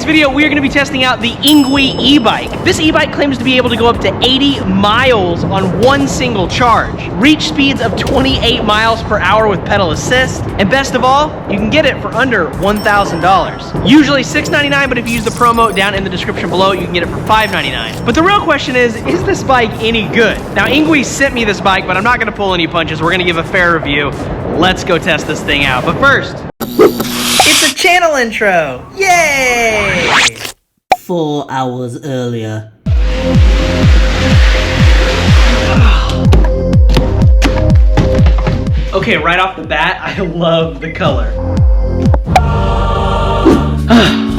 today's video, we are going to be testing out the Ingwe e-bike. This e-bike claims to be able to go up to 80 miles on one single charge, reach speeds of 28 miles per hour with pedal assist, and best of all, you can get it for under $1,000. Usually $699, but if you use the promo down in the description below, you can get it for $599. But the real question is this bike any good? Now, Ingwe sent me this bike, but I'm not going to pull any punches. We're going to give a fair review. Let's go test this thing out. But first, it's a channel intro. Yay! 4 hours earlier. Okay, right off the bat, I love the color.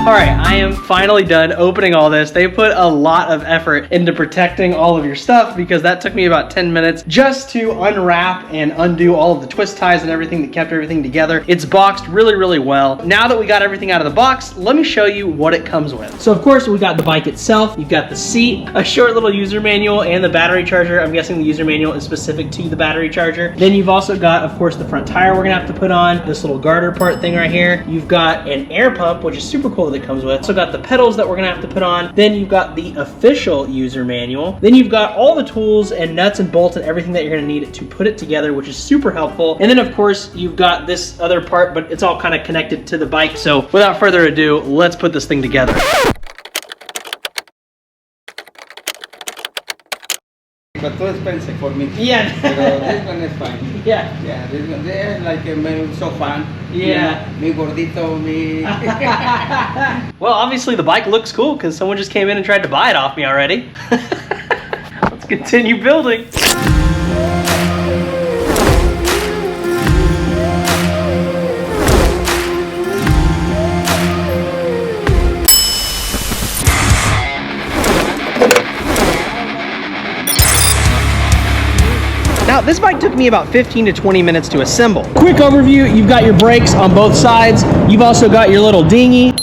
All right, I am finally done opening all this. They put a lot of effort into protecting all of your stuff because that took me about 10 minutes just to unwrap and undo all of the twist ties and everything that kept everything together. It's boxed really, really well. Now that we got everything out of the box, let me show you what it comes with. So of course, we got the bike itself. You've got the seat, a short little user manual, and the battery charger. I'm guessing the user manual is specific to the battery charger. Then you've also got, of course, the front tire we're gonna have to put on, this little garter part thing right here. You've got an air pump, which is super cool that it comes with. Also got the pedals that we're gonna have to put on. Then you've got the official user manual. Then you've got all the tools and nuts and bolts and everything that you're gonna need to put it together, which is super helpful. And then of course, you've got this other part, but it's all kind of connected to the bike. So without further ado, let's put this thing together. But too expensive for me. Yeah. This one is fine. Yeah. Yeah, this one, they're like so fun. Yeah. You know, me gordito, me. Well, obviously the bike looks cool because someone just came in and tried to buy it off me already. Let's continue building. Now, this bike took me about 15 to 20 minutes to assemble. Quick overview, you've got your brakes on both sides. You've also got your little dinghy.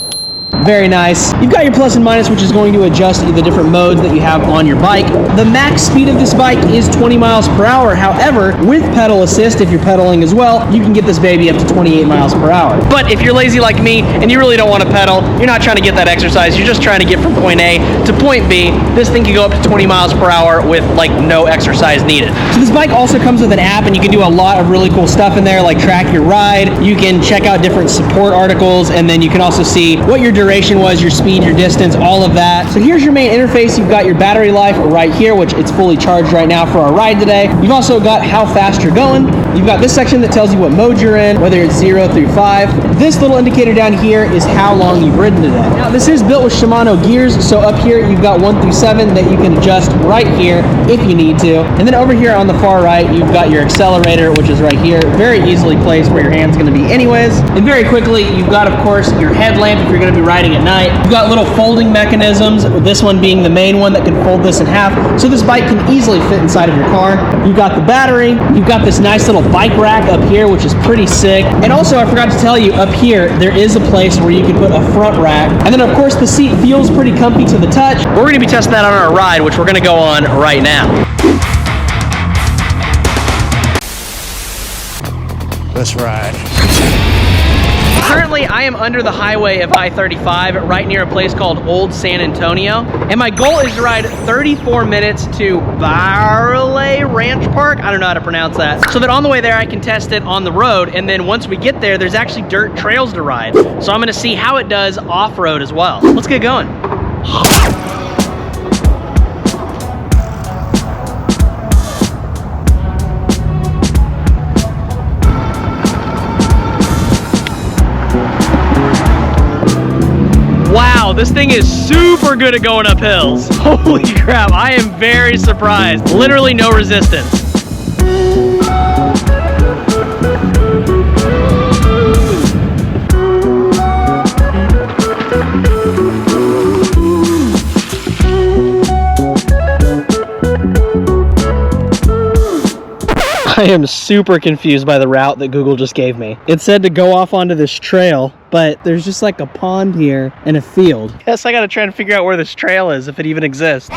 Very nice. You've got your plus and minus, which is going to adjust the different modes that you have on your bike. The max speed of this bike is 20 miles per hour. However, with pedal assist, if you're pedaling as well, you can get this baby up to 28 miles per hour. But if you're lazy like me and you really don't want to pedal, you're not trying to get that exercise, you're just trying to get from point A to point B, this thing can go up to 20 miles per hour with like no exercise needed. So this bike also comes with an app and you can do a lot of really cool stuff in there, like track your ride. You can check out different support articles, and then you can also see what your duration was, your speed, your distance, all of that. So here's your main interface. You've got your battery life right here, which it's fully charged right now for our ride today. You've also got how fast you're going. You've got this section that tells you what mode you're in, whether it's 0 through 5. This little indicator down here is how long you've ridden today. Now this is built with Shimano gears, so up here you've got 1 through 7 that you can adjust right here if you need to. And then over here on the far right, you've got your accelerator, which is right here, very easily placed where your hand's gonna be anyways. And very quickly, you've got, of course, your headlamp if you're gonna be riding at night. You've got little folding mechanisms, this one being the main one that can fold this in half, so this bike can easily fit inside of your car. You've got the battery, you've got this nice little bike rack up here, which is pretty sick. And also, I forgot to tell you, up here, there is a place where you can put a front rack. And then, of course, the seat feels pretty comfy to the touch. We're gonna be testing that on our ride, which we're gonna go on right now. Let's ride. Currently, I am under the highway of I-35 right near a place called Old San Antonio. And my goal is to ride 34 minutes to Barley Ranch Park. I don't know how to pronounce that. So that on the way there, I can test it on the road. And then once we get there, there's actually dirt trails to ride. So I'm gonna see how it does off-road as well. Let's get going. Wow, this thing is super good at going up hills. Holy crap, I am very surprised. Literally no resistance. I am super confused by the route that Google just gave me. It said to go off onto this trail, but there's just like a pond here and a field. Guess I gotta try to figure out where this trail is, if it even exists.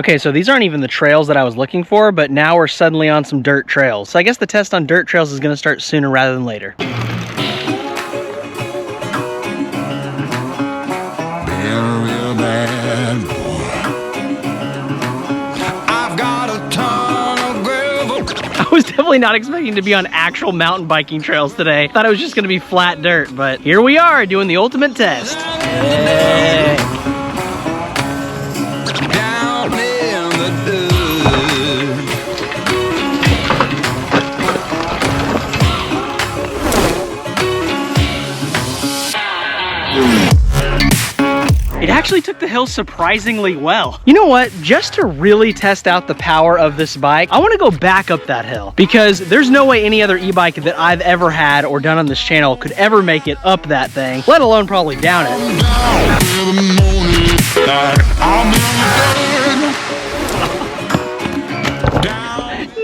Okay, so these aren't even the trails that I was looking for, but now we're suddenly on some dirt trails. So I guess the test on dirt trails is gonna start sooner rather than later. I was definitely not expecting to be on actual mountain biking trails today. Thought it was just gonna be flat dirt, but here we are doing the ultimate test. Hey. Down in the dirt. It actually took the hill surprisingly well. You know what? Just to really test out the power of this bike, I want to go back up that hill because there's no way any other e-bike that I've ever had or done on this channel could ever make it up that thing, let alone probably down it.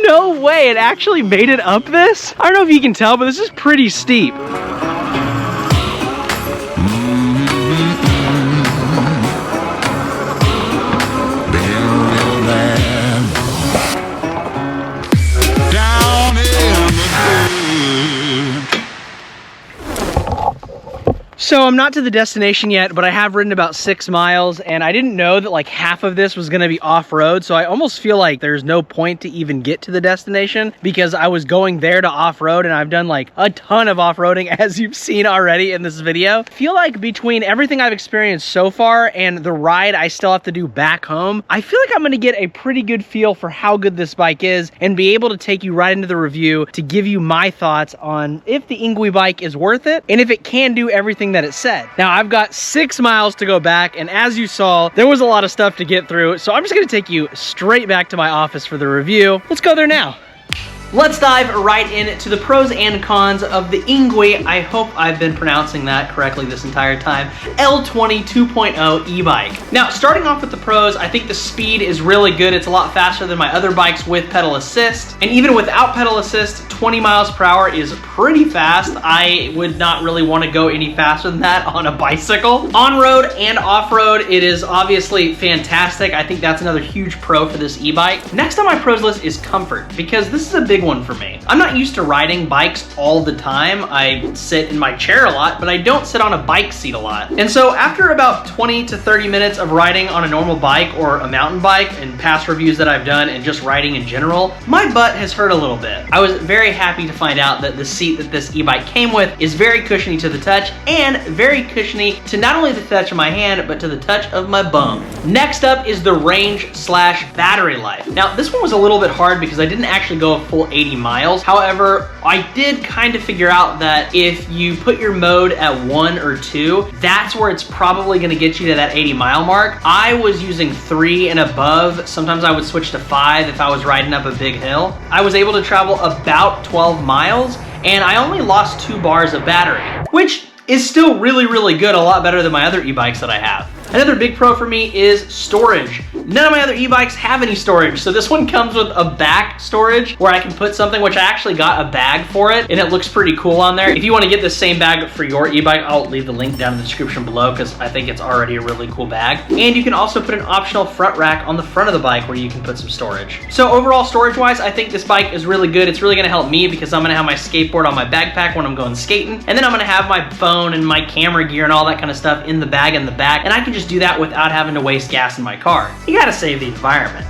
No way, it actually made it up this? I don't know if you can tell, but this is pretty steep. So I'm not to the destination yet, but I have ridden about 6 miles, and I didn't know that like half of this was gonna be off-road, so I almost feel like there's no point to even get to the destination because I was going there to off-road, and I've done like a ton of off-roading as you've seen already in this video. I feel like between everything I've experienced so far and the ride I still have to do back home, I feel like I'm gonna get a pretty good feel for how good this bike is and be able to take you right into the review to give you my thoughts on if the Ingwe bike is worth it and if it can do everything that it said. Now I've got 6 miles to go back, and as you saw, there was a lot of stuff to get through, so I'm just gonna take you straight back to my office for the review. Let's go there now. Let's dive right into the pros and cons of the Ingwe, I hope I've been pronouncing that correctly this entire time, L20 2.0 e-bike. Now, starting off with the pros, I think the speed is really good. It's a lot faster than my other bikes with pedal assist. And even without pedal assist, 20 miles per hour is pretty fast. I would not really want to go any faster than that on a bicycle. On-road and off-road, it is obviously fantastic. I think that's another huge pro for this e-bike. Next on my pros list is comfort, because this is a big one for me. I'm not used to riding bikes all the time. I sit in my chair a lot, but I don't sit on a bike seat a lot. And so after about 20 to 30 minutes of riding on a normal bike or a mountain bike and past reviews that I've done and just riding in general, my butt has hurt a little bit. I was very happy to find out that the seat that this e-bike came with is very cushiony to the touch and very cushiony to not only the touch of my hand, but to the touch of my bum. Next up is the range/battery life. Now this one was a little bit hard because I didn't actually go a full 80 miles. However, I did kind of figure out that if you put your mode at 1 or 2, that's where it's probably gonna get you to that 80-mile mark. I was using 3 and above. Sometimes I would switch to 5 if I was riding up a big hill. I was able to travel about 12 miles, and I only lost 2 bars of battery, which is still really, really good, a lot better than my other e-bikes that I have. Another big pro for me is storage. None of my other e-bikes have any storage, so this one comes with a back storage where I can put something, which I actually got a bag for it, and it looks pretty cool on there. If you want to get the same bag for your e-bike, I'll leave the link down in the description below because I think it's already a really cool bag. And you can also put an optional front rack on the front of the bike where you can put some storage. So overall, storage-wise, I think this bike is really good. It's really gonna help me because I'm gonna have my skateboard on my backpack when I'm going skating, and then I'm gonna have my phone and my camera gear and all that kind of stuff in the bag in the back, and I can just do that without having to waste gas in my car. You gotta save the environment.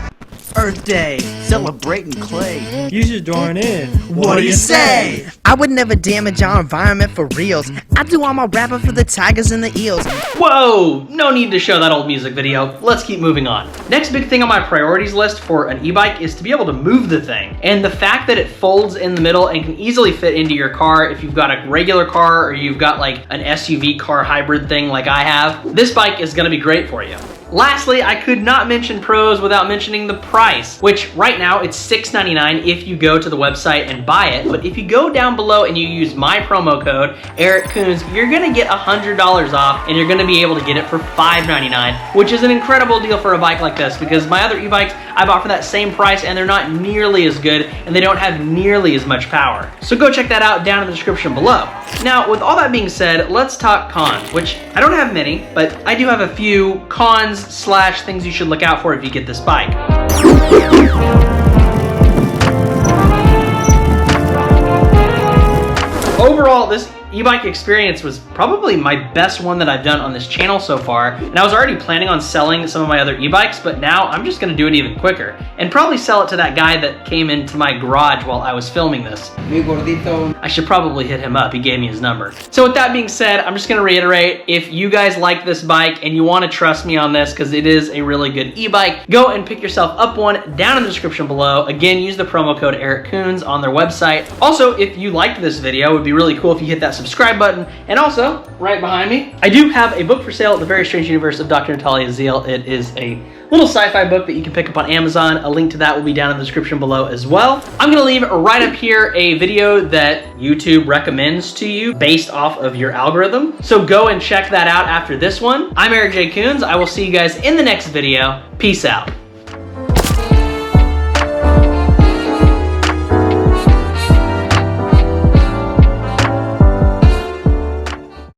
Earth Day, celebrating clay. You should join in. What do you say? I would never damage our environment for reals. I do all my rapping for the tigers and the eels. Whoa, no need to show that old music video. Let's keep moving on. Next big thing on my priorities list for an e-bike is to be able to move the thing. And the fact that it folds in the middle and can easily fit into your car if you've got a regular car or you've got like an SUV car hybrid thing like I have, this bike is gonna be great for you. Lastly, I could not mention pros without mentioning the price, which right now it's $6.99 if you go to the website and buy it. But if you go down below and you use my promo code, Eric Coons, you're gonna get $100 off and you're gonna be able to get it for $5.99, which is an incredible deal for a bike like this because my other e-bikes, I bought for that same price, and they're not nearly as good, and they don't have nearly as much power. So go check that out down in the description below. Now, with all that being said, let's talk cons, which I don't have many, but I do have a few cons slash things you should look out for if you get this bike. Overall, this e-bike experience was probably my best one that I've done on this channel so far, and I was already planning on selling some of my other e-bikes, but now I'm just gonna do it even quicker and probably sell it to that guy that came into my garage while I was filming this. Mi gordito. I should probably hit him up, he gave me his number. So with that being said, I'm just gonna reiterate, if you guys like this bike and you wanna trust me on this because it is a really good e-bike, go and pick yourself up one down in the description below. Again, use the promo code Eric Coons on their website. Also, if you liked this video, it would be really cool if you hit that subscribe button. And also, right behind me, I do have a book for sale, The Very Strange Universe of Dr. Natalia Zeal. It is a little sci-fi book that you can pick up on Amazon. A link to that will be down in the description below as well. I'm gonna leave right up here a video that YouTube recommends to you based off of your algorithm. So go and check that out after this one. I'm Eric J. Coons. I will see you guys in the next video. Peace out.